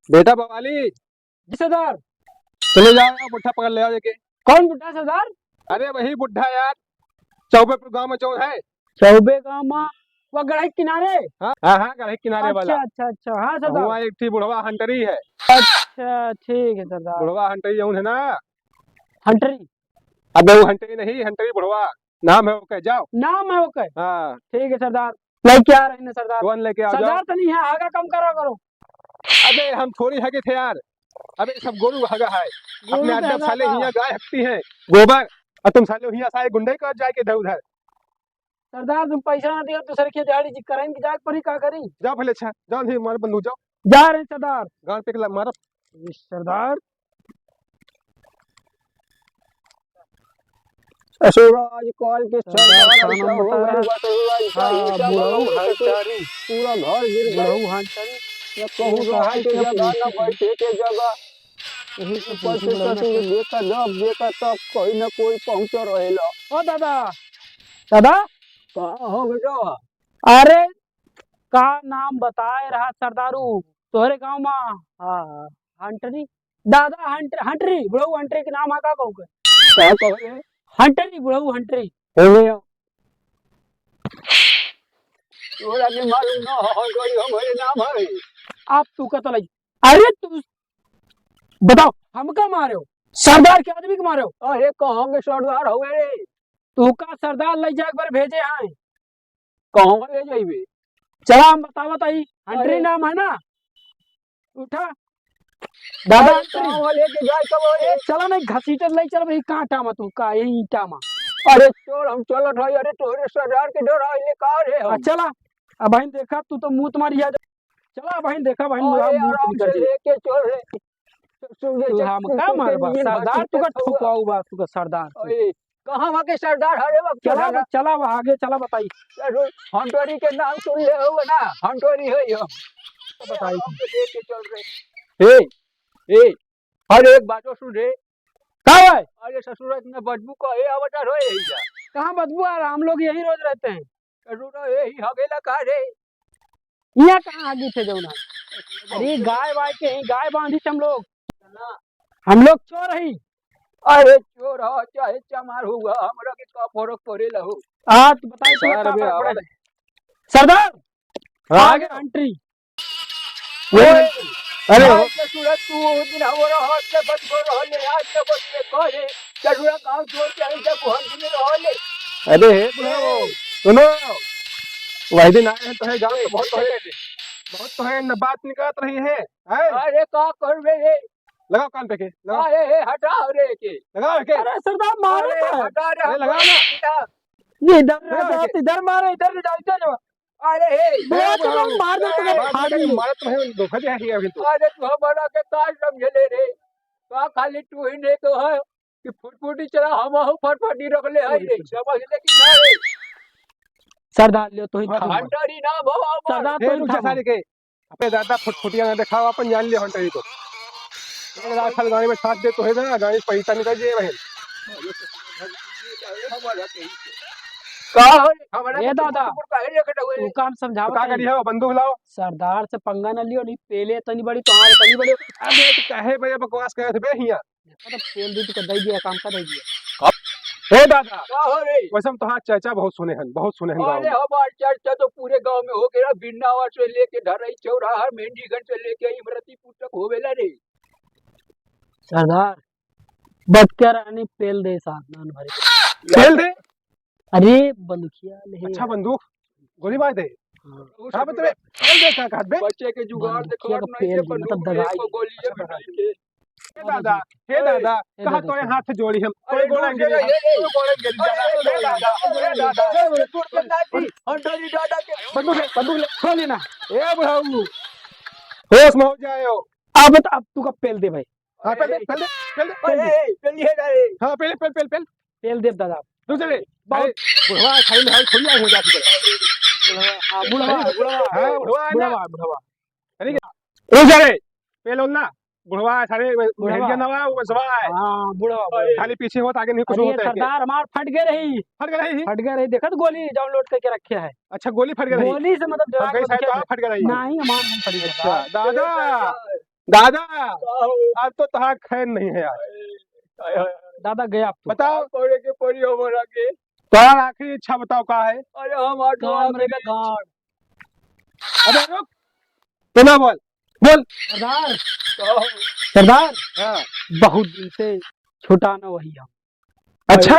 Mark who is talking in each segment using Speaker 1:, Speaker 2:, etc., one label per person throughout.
Speaker 1: बेटा बवाली,
Speaker 2: जी सरदार।
Speaker 1: चले जाओ यार, बुढ़ा पकड़ ले आओ जाके।
Speaker 2: कौन बुढ़ा सरदार?
Speaker 1: अरे वही बुढ़ा यार, चौबेपुर गांव में जो है।
Speaker 2: चौबे गाँव में, वो गढ़ई के किनारे।
Speaker 1: हाँ हाँ हाँ, गढ़े किनारे वाला।
Speaker 2: अच्छा अच्छा अच्छा, हाँ सरदार।
Speaker 1: हुआ एक थी बुढ़वा हंटरी है।
Speaker 2: अच्छा ठीक है सरदार।
Speaker 1: बुढ़वा हंटरी जौन है ना।
Speaker 2: हंटरी
Speaker 1: अबे वो हंटरी नहीं, हंटरी बुढ़वा नाम है, वो कह जाओ।
Speaker 2: नाम है वो कहे।
Speaker 1: हाँ,
Speaker 2: ठीक है सरदार, लेके आ रहे हैं सरदार।
Speaker 1: कौन लेके आओ जाओ।
Speaker 2: सरदार तो नहीं है, आगा कम करो करो।
Speaker 1: अबे हम थोड़ी हगे थे यार, अबे सब गोरू हगा है।
Speaker 2: गोरू
Speaker 1: अपने
Speaker 2: तो
Speaker 1: अड्डा
Speaker 2: हगा
Speaker 1: साले
Speaker 2: का।
Speaker 1: हियां गाय हकती हैं गोबर, और तुम साले हियां साले गुंडे कर जाए के इधर उधर।
Speaker 2: सरदार तुम पैसा ना दिया दूसरे की दिहाड़ी जी करेंगे, जाग परी का करी।
Speaker 1: जाओ भले, अच्छा जाओ, नहीं मारो बंदूक, जाओ
Speaker 2: जा रहे हैं सरदार।
Speaker 1: गांव पे मारो।
Speaker 2: सरदार
Speaker 3: सूरज कॉल के
Speaker 2: सरदार खाना बता रहा है।
Speaker 3: पूरा
Speaker 2: बुढ़ऊ
Speaker 3: घर
Speaker 2: हंटरी,
Speaker 3: गिर गया।
Speaker 2: बुढ़ऊ हंटरी।
Speaker 3: कहूँ
Speaker 2: ये कहा
Speaker 3: के
Speaker 2: कि
Speaker 3: जगह न
Speaker 2: पूछी
Speaker 3: बैठे के जगह
Speaker 2: यही से
Speaker 3: ऊपर
Speaker 2: पूछी
Speaker 3: से
Speaker 2: बुढ़ऊ
Speaker 3: ससुर
Speaker 2: ने।
Speaker 3: देखा जब देखा तब कोई न कोई पहुंच रहेला।
Speaker 2: ओ दादा, दादा
Speaker 3: कहाँ हो बेटा?
Speaker 2: अरे का नाम बताए रहा सरदारू तोहरे गांव में। हाँ हंटरी, दादा हंटरी बुढ़ऊ हंटरी के नाम है का कहू के?
Speaker 3: क्या कहे?
Speaker 2: हंटरी बुढ़ऊ हंटरी।
Speaker 3: हो गया। तोरा के मालूम न हो गई हमारे नाम है।
Speaker 2: आप तू का तो लगी। अरे तू बताओ, हमका मारे हो? सरदार के आदमी को मारे हो?
Speaker 3: अरे कहाँ के सरदार हो रे?
Speaker 2: तू का सरदार ले जा एक बार भेजे हैं।
Speaker 3: कहाँ ले जाइबे?
Speaker 2: चला हम बतावत आई, हंटरी
Speaker 3: अरे।
Speaker 2: नाम है ना। उठा दादा
Speaker 3: अरे
Speaker 2: हंटरी।
Speaker 3: कहाँ लेके जाए कब रे?
Speaker 2: ए चला नहीं घसीटत ले चल भाई, कांटा में तू का यही ईटा में।
Speaker 3: अरे चल हम चलत है। अरे तोरे सरदार के डर आइले का रे हम?
Speaker 2: चला अब बहन देखा तू तो मुंह तुम्हारी है। चला बहन देखा बहन मुंह
Speaker 3: अरे
Speaker 2: मुंह
Speaker 3: आराम
Speaker 2: निकल
Speaker 3: से
Speaker 2: जाए।
Speaker 3: लेके चल रे।
Speaker 2: तू हमका मारबा सरदार तू का ठोकवाऊ बा तू का सरदार से।
Speaker 3: अरे कहाँ वहाँ के सरदार हरे वक्त
Speaker 2: चला चला वो आगे चला बताई।
Speaker 3: हंटोरी के नाम सुन ले हो ना? हंटोरी है ये।
Speaker 2: बताई
Speaker 3: लेके चल रे। ए अरे एक बात सुन रे।
Speaker 2: का है?
Speaker 3: अरे ससुर में बदबू का है अवतार हो यही जा।
Speaker 2: कहाँ बदबू आ रहा? हम लोग यही रोज रहते हैं।
Speaker 3: ससुर यही हगेला का रे?
Speaker 2: यहाँ कहाँ आगे थे जौना? अरे गाय वाय के ही गाय बांधी थे हम लोग चोर ही।
Speaker 3: अरे चोर हो चाहे चमार हुआ हमरा के का फर्क पड़ेला हो?
Speaker 2: आज बताई तो
Speaker 1: सरदार
Speaker 2: का
Speaker 1: अबे
Speaker 2: फर्क
Speaker 1: आवाज
Speaker 2: पड़े? सरदार आगे एंट्री।
Speaker 1: अरे
Speaker 3: आज ससुर तू दिन हमरा हाथ से बदबू रहले आज से बदबू करे ससुर गांव छोड़ के आई जब हम दिन रहले।
Speaker 1: अरे बुढ़ाओ, सुनो, वही दिन आए हैं तो है गाँव में बहुत तो है न बात निकाल रही है।
Speaker 3: अरे का करबे रे?
Speaker 1: लगाओ कान पे के, लगाओ
Speaker 3: अरे हटाओ रे के।
Speaker 1: लगाओ के।
Speaker 2: अरे सरदार मारो
Speaker 3: अरे
Speaker 2: तो।
Speaker 3: हटा रे
Speaker 1: अरे लगाओ ना।
Speaker 2: ये इधर
Speaker 1: लगाओ
Speaker 2: जाओ,
Speaker 1: के।
Speaker 2: इधर मारो, इधर जाओ, इधर जाओ।
Speaker 3: अरे
Speaker 2: बुआ चलो मार दो तुम्हें खा दी।
Speaker 1: मारा तो है, धोखा दिया है अभी तो।
Speaker 3: अरे तू हमारा के का समझले रे? का खाली तू ही ने तो है कि फुटफुटी चला हम हो फटफटी रख ले है रे समझ ले कि ना रे?
Speaker 2: सरदार लियो तो ही था।
Speaker 3: हंटरी ना भो अमर।
Speaker 2: सरदार
Speaker 1: हे
Speaker 2: तो
Speaker 1: रुक
Speaker 2: ही
Speaker 1: जा
Speaker 2: था।
Speaker 1: सारे के, अपने दादा फुटफुटिया ना दिखाओ, अपन जान लियो हंटरी को। एक रात साल गाड़ी में साथ दे तो है ना, गाड़ी पैसा निकल जाए बहन।
Speaker 3: हमारा के का हो रे? हमारा
Speaker 2: ए दादा,
Speaker 3: काहे रे कटा हुए?
Speaker 2: तू काम
Speaker 1: तो
Speaker 2: समझावत
Speaker 1: का
Speaker 2: है।
Speaker 1: करी है, बंदूक लाओ।
Speaker 2: सरदार से पंगा न लियो, नहीं पेले तनी बड़ी तुम्हारे तनी बड़ी।
Speaker 1: अबे तो काहे भैया बकवास करे थे बे हिया।
Speaker 2: मतलब पेल दी तो दई दिया काम कर दई दिया।
Speaker 1: हे दादा,
Speaker 3: का हो रे?
Speaker 1: वैसे हम तोहार चर्चा बहुत सुने हैं गाँव
Speaker 3: अरे
Speaker 1: में।
Speaker 3: हमार चर्चा तो पूरे गांव में हो गया। बिन्नावा से लेके धरई चौराहा मेंढीगंज से लेके इमरतीपुर तक होवेला रे।
Speaker 2: सरदार बटके रानी पेल दे साथ नान भरे।
Speaker 1: खेल दे।
Speaker 2: अरे बंदूकिया ले।
Speaker 1: अच्छा बंदूक, गोली मार दे।
Speaker 2: हाँ।
Speaker 1: कहाँ पे तुम्हें खेल दे का काट बे।
Speaker 3: बच्चे के जुगाड़ से
Speaker 2: बंदूकिया
Speaker 3: खबर
Speaker 2: का
Speaker 3: नहीं
Speaker 2: पेल
Speaker 3: है
Speaker 2: दी,
Speaker 3: बंदूक
Speaker 2: मतलब
Speaker 3: ले
Speaker 2: दगाई।
Speaker 3: को गोली है बनाई के।
Speaker 1: हे दादा, हे दादा,
Speaker 2: हे
Speaker 1: कहा
Speaker 2: दादा,
Speaker 1: तो हाथ जोड़ी हम
Speaker 3: अरे
Speaker 1: कोई गोलेंगे
Speaker 3: दूर से
Speaker 1: नहीं,
Speaker 3: ये-
Speaker 1: कोई गोलेंगे नहीं दादा, हे दादा,
Speaker 3: दूर के नाती हंटरी दादा के
Speaker 1: बंदूक ले
Speaker 2: खोल लेना।
Speaker 1: ए बुढ़ाऊ, होश में हो जाओ।
Speaker 2: अब तू का पेल दे भाई।
Speaker 1: हाँ पहले
Speaker 3: अरे चलिए रे।
Speaker 1: हाँ पहले
Speaker 2: पेल दे दादा।
Speaker 1: तू चले बहुत बुढ़वा खाली में खुली आग हो जाती है।
Speaker 2: हाँ बुढ़वा
Speaker 1: हाँ बुढ़वा है ना,
Speaker 2: बुढ़वा बुढ़वा।
Speaker 1: रुक जा रे पहले ना, बुढ़वा सारे भेड़िया ना वो सवा है,
Speaker 2: हाँ बुढ़वा।
Speaker 1: खाली पीछे होता आगे नहीं कुछ
Speaker 2: अरे
Speaker 1: होता है।
Speaker 2: सरदार हमार फट गए रही,
Speaker 1: फट गई।
Speaker 2: फट गए रही। देखा तो गोली जब लोड करके रखे है।
Speaker 1: अच्छा गोली फट गई,
Speaker 2: गोली से मतलब
Speaker 1: फट गई शायद, तो आप फट गई।
Speaker 2: नहीं हमार नहीं फट गई।
Speaker 1: अच्छा दादा, दादा
Speaker 3: आओ
Speaker 1: अब तो तहां खैर नहीं है यार।
Speaker 3: हाय हाय
Speaker 2: दादा गया आप तो।
Speaker 1: बताओ
Speaker 3: पड़े के पड़ी हमारा के
Speaker 1: तुम्हारा आखिरी इच्छा बताओ क्या है।
Speaker 3: अरे हम आटो
Speaker 2: गांड मेरे
Speaker 3: आखिरी
Speaker 2: गांड।
Speaker 1: अबे रुक तो ना बोल बोल।
Speaker 2: सरदार
Speaker 3: आओ
Speaker 2: सरदार
Speaker 1: हाँ
Speaker 2: बहुत दिन से छुटाना वही हम।
Speaker 1: अच्छा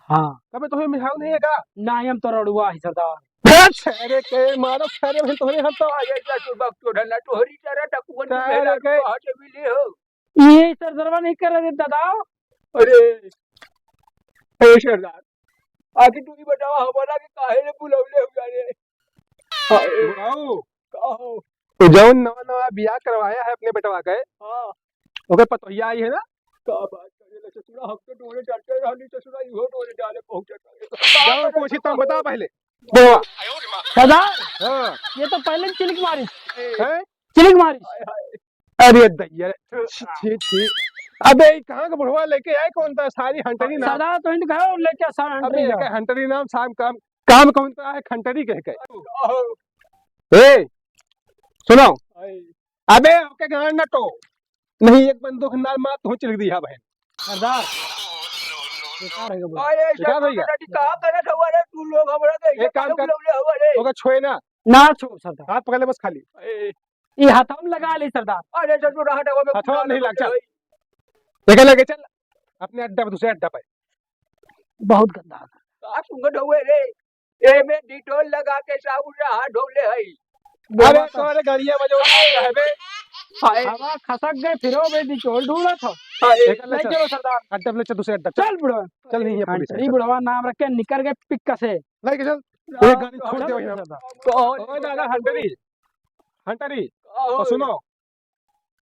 Speaker 2: हाँ
Speaker 1: कभी तुम्हें मिठाई नहीं है का।
Speaker 2: ना ही हम तो रड़ुआ है सरदार।
Speaker 1: अरे के मारो खैर बहन तुम्हारे हम तो
Speaker 3: आये जा तू बक तो ढला तो हरी तरह टकुवन तू
Speaker 1: अरे
Speaker 3: मेला
Speaker 1: के
Speaker 3: कहां से मिले हो
Speaker 2: ये सरदारवा नहीं कर रहे दादा।
Speaker 3: अरे हे सरदार आखिर तू ही बतावा हमारा के काहे ने बुलौले हो जाने हाय
Speaker 1: बुढ़ाऊ
Speaker 3: कहो
Speaker 1: तो जौन नवा नवा बियाह करवाया है अपने बेटवा के
Speaker 3: हां
Speaker 1: ओके पतोहिया आई है ना।
Speaker 3: का बात करे ले ससुरा हम तो डोरे चढ़ते रहनी ससुरा इहो डोरे डाले पहुंचे
Speaker 1: जौन पूछी तुम बताओ पहले बुढ़वा।
Speaker 2: सरदार
Speaker 1: हाँ
Speaker 2: ये तो पहले चिलिक मारी
Speaker 1: है
Speaker 2: चिलिक मारी।
Speaker 3: हाय हाय
Speaker 1: अरे दैया छी छी अबे ये कहाँ का बुढ़वा लेके आए कौन था सारी हंटरी नाम।
Speaker 2: सरदार तो हिंद कहो लेके सारा
Speaker 1: अबे
Speaker 2: हंटरी
Speaker 1: ये
Speaker 2: का।
Speaker 1: क्या हंटरी नाम शाम काम काम कौन सा है खंटरी कह के।
Speaker 3: कहो
Speaker 1: ए सुनो
Speaker 3: हाय
Speaker 1: अबे ओके गांड न तो नहीं एक बंदूक नाल मार तो चिलक दिया बहन।
Speaker 2: सरदार बेकार है बोल।
Speaker 3: अरे
Speaker 1: क्या भैया?
Speaker 3: का करत हुआ रे तू लोग हमरा के
Speaker 1: एक काम कर।
Speaker 3: बुलौले हुआ रे
Speaker 1: ओके छोए ना
Speaker 2: ना छो सरदार
Speaker 1: हाथ पकड़ ले बस खाली।
Speaker 3: ए,
Speaker 2: ये हाथम लगा ले सरदार।
Speaker 3: अरे ससुरा हटावा में
Speaker 1: हथवा नहीं लग चल।
Speaker 3: भाई।
Speaker 1: लेके लेके चल अपने अड्डा पे दूसरे अड्डा पे।
Speaker 2: बहुत गंदा है।
Speaker 3: का सुंगट हुए रे ए में डिटोल लगा के साबुन से हाथ धोले हई
Speaker 1: अरे तुम्हारे गाड़ियां बजो है बे।
Speaker 3: हाय
Speaker 2: हवा खसक गए फिरो बेदी चोल ढूंढा था।
Speaker 3: हाय
Speaker 1: लेके ले
Speaker 2: नहीं
Speaker 1: चल
Speaker 2: चलो सरदार
Speaker 1: अड्डा पे ले चल दूसरे अड्डा चल
Speaker 2: चल बुढ़वा।
Speaker 1: चल नहीं है पुलिस
Speaker 2: हंटरी बुढ़वा नाम रख के निकर गए पिक्का से।
Speaker 1: लेके चल ये गाड़ी छोड़ दे वहीं
Speaker 3: कौन
Speaker 1: ओए दादा हंटरी हंटरी
Speaker 3: कहो
Speaker 1: तो सुनो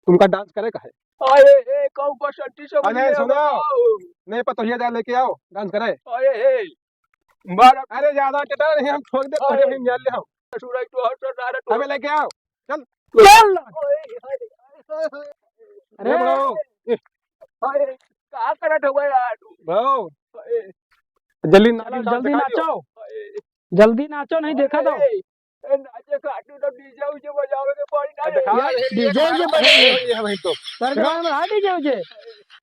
Speaker 1: तुमका डांस करे का है।
Speaker 3: अरे ए कौ को सट्टी से
Speaker 1: अरे
Speaker 3: बुलौले
Speaker 1: सुनो।
Speaker 3: हो।
Speaker 1: नहीं पतोहिया जा लेके आओ डांस करे।
Speaker 3: अरे हे मारा
Speaker 1: अरे ज्यादा चटा नहीं हम छोड़ दे
Speaker 3: अरे।
Speaker 1: पहले हम जान ले हम
Speaker 3: ससुरा तो हट सारा तो
Speaker 1: हमें लेके आओ
Speaker 2: चल
Speaker 1: अरे बड़ो
Speaker 3: अरे का करत हुआ यार
Speaker 1: बड़ो
Speaker 3: हाय
Speaker 1: जल्दी
Speaker 2: चलो
Speaker 1: नाच
Speaker 2: जल्दी नाचो
Speaker 3: हाय
Speaker 2: जल्दी नाचो नहीं देखा तो।
Speaker 3: ए नाचे काटू तो डीजे उजे बजावे के पड़ी ना
Speaker 1: दिखा
Speaker 2: यार, डीजे जे बड़े
Speaker 1: ये वहीं तो
Speaker 2: सरकार में हाडी जे मुझे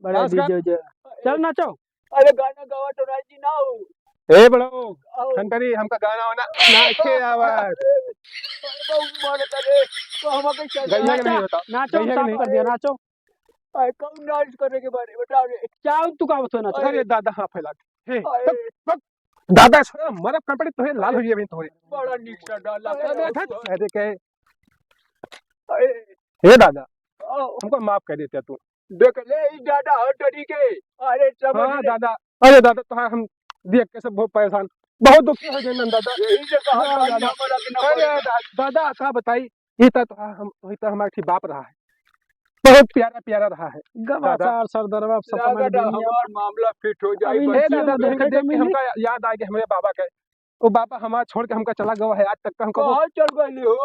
Speaker 2: बड़े
Speaker 1: डांस कर।
Speaker 2: डीजे जे चल नाचो।
Speaker 3: अरे गाना गावा तो राजी ना हो
Speaker 1: ए बड़ो
Speaker 3: आओ
Speaker 1: हंटरी हमका गाना वाना नाचे आवाज
Speaker 3: बहुत मार करे तो हम के चल
Speaker 1: गैया के नहीं होता
Speaker 2: नाचो
Speaker 1: गैया के
Speaker 2: साफ
Speaker 1: नहीं
Speaker 2: कर दिया नाचो।
Speaker 3: आए कौन डांस करने के बारे में बताओ रे
Speaker 2: क्या तू का बतो नाचो।
Speaker 1: अरे दादा हाँ फैला हे
Speaker 3: हाय
Speaker 1: दादा छोरा मरब कर पड़ी तोहे लाल हो गई अभी तोहे
Speaker 3: बड़ा नीचा डाला
Speaker 1: अरे कहे
Speaker 3: हाय
Speaker 1: हे दादा
Speaker 3: आओ
Speaker 1: हमको माफ कर देते तू।
Speaker 3: देख ले ई दादा हर तरीके अरे समझ
Speaker 1: हाँ
Speaker 3: ले
Speaker 1: दादा अरे दादा तो हम देख के सब बहुत परेशान बहुत दुखी हो गए दादा।
Speaker 3: यही से कहा
Speaker 1: हाँ,
Speaker 3: गाना
Speaker 1: दादा।
Speaker 3: हमारा के ना
Speaker 1: अरे
Speaker 3: पड़े।
Speaker 1: दादा का बताई ये तो हम वही तो हमारा ठीक बाप रहा है बहुत प्यारा प्यारा रहा है।
Speaker 2: गवाचार सरदरवा सब समझ
Speaker 3: लागत
Speaker 2: नहीं
Speaker 3: हमार मामला फिट हो जाए
Speaker 2: अभी
Speaker 1: हे
Speaker 2: देखिए
Speaker 1: दादा
Speaker 2: देखने
Speaker 1: देख
Speaker 2: को
Speaker 1: के
Speaker 2: मिली।
Speaker 1: हमका याद आ गया हमारे बाबा के वो बाबा हमारा छोड़ के हमका चला गया है आज तक का हमको
Speaker 3: कहाँ चल गए हो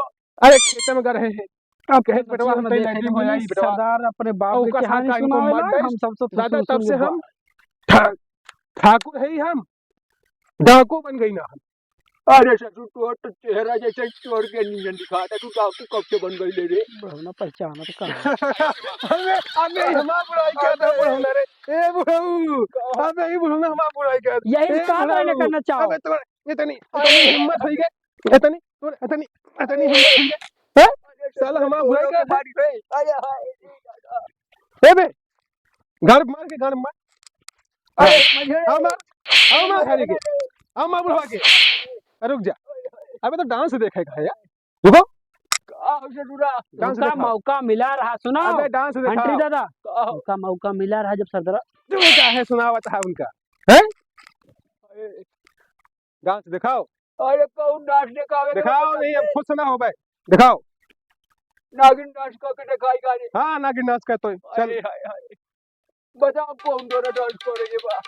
Speaker 1: अरे खेत में गए हैं अब कहे बेटवा हम
Speaker 2: देखने
Speaker 1: लैट्रिन
Speaker 2: को
Speaker 1: हो
Speaker 2: मिली।
Speaker 1: जाई बेटवा
Speaker 2: सरदार अपने बाप
Speaker 1: और
Speaker 2: की
Speaker 1: उसका
Speaker 2: कहानी
Speaker 1: साथ का इनको
Speaker 2: सुनावेला
Speaker 1: मर गए।
Speaker 2: हम सब तो
Speaker 1: दादा
Speaker 2: सुन
Speaker 1: तब से
Speaker 2: सुन
Speaker 1: हम ठाकुर है ही हम डाकू बन गई ना हम।
Speaker 3: अरे ससुर तो चेहरा जैसे चोर के नींद दिखाता तू डाकू कब से बन गई ले रे
Speaker 2: ना पहचाना तो कहाँ।
Speaker 1: अबे अबे हमारा बुराई क्या था बुढ़ऊ रे ए बुढ़ऊ अबे ये बुढ़ऊ हमारा बुराई क्या
Speaker 2: यही
Speaker 1: ए
Speaker 2: काम मैंने
Speaker 1: बुढ़ऊ,
Speaker 2: करना चाहो।
Speaker 1: अबे तो इतनी हिम्मत हुई गई इतनी हिम्मत हुई गई साला हमारा बुराई क्या था।
Speaker 3: मारी रे अरे हाय
Speaker 1: ए बे घर मार के घर मार
Speaker 3: अरे मुझे
Speaker 1: हम मार खाने के हम मार बुढ़वा के रुक जा अबे तो डांस देखेगा है यार रुको
Speaker 3: कहाँ ससुरा
Speaker 1: डांस
Speaker 2: उनका
Speaker 1: दिखाओ।
Speaker 2: मौका मिला रहा सुनो
Speaker 1: अबे डांस
Speaker 2: हंटरी
Speaker 1: दिखाओ
Speaker 2: दादा
Speaker 3: कहाँ
Speaker 2: उनका मौका मिला रहा जब सरदरा
Speaker 1: जो चाहे सुनावत है उनका है डांस दिखाओ
Speaker 3: अरे कौन डांस दिखावे
Speaker 1: दिखाओ नहीं अब खुद सुना हो भाई दिखाओ
Speaker 3: नागिन डांस करके दिखाई गाने
Speaker 1: हाँ नागिन डांस कर तो चल
Speaker 3: अरे हाय हाय बताओ कौन दोनों डांस करेंगे बा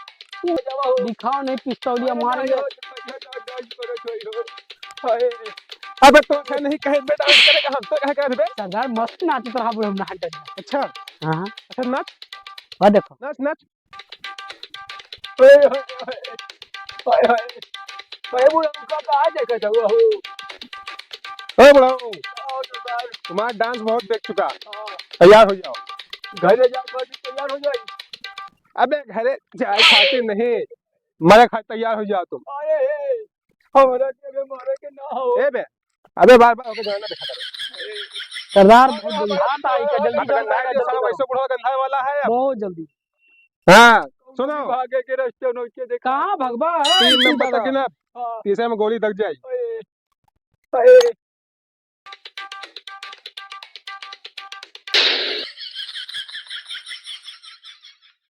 Speaker 3: बताओ
Speaker 2: दिखाओ नहीं पिस्तौलिया मारेंगे।
Speaker 3: डांस करो छोड़ो हाय
Speaker 1: अबे तो ऐसा नहीं कहे बे डांस करेगा हम तो कहे कर बे
Speaker 2: सरदार मस्त नाचत रहा बुढ़ऊ ना हंटरी।
Speaker 1: अच्छा
Speaker 2: हाँ
Speaker 1: अच्छा नाच
Speaker 2: और देखो
Speaker 1: नाच नाच
Speaker 3: हाय हाय हाय हाय बुढ़ा का कहाँ देखा था वो
Speaker 1: ओ बुढ़ाऊ
Speaker 3: आओ सरदार।
Speaker 1: तुम्हारा डांस बहुत देख चुका,
Speaker 3: हाँ,
Speaker 1: तैयार हो जाओ।
Speaker 3: घरे जाकर तैयार हो जाए।
Speaker 1: अबे घरे जाए खातिर नहीं, मेरे खातिर तैयार हो जाओ तुम।
Speaker 3: अरे हमारा के मारे के ना हो।
Speaker 1: ए बे, अबे बार बार होके जाना देखा करो।
Speaker 2: सरदार बहुत जल्दी हाथ आई का जल्दी
Speaker 1: आपका
Speaker 2: जाओ,
Speaker 1: नाक जो साला वैसे बुढ़ा गंधा वाला है अब।
Speaker 2: बहुत जल्दी।
Speaker 1: हाँ सुनो,
Speaker 3: भागे के रास्ते नोचे देखा।
Speaker 2: कहाँ भगवा
Speaker 1: 3 नंबर तक
Speaker 2: दादा?
Speaker 1: ना,
Speaker 3: हाँ,
Speaker 1: तीसरे में गोली लग जाए।
Speaker 3: अरे, अरे,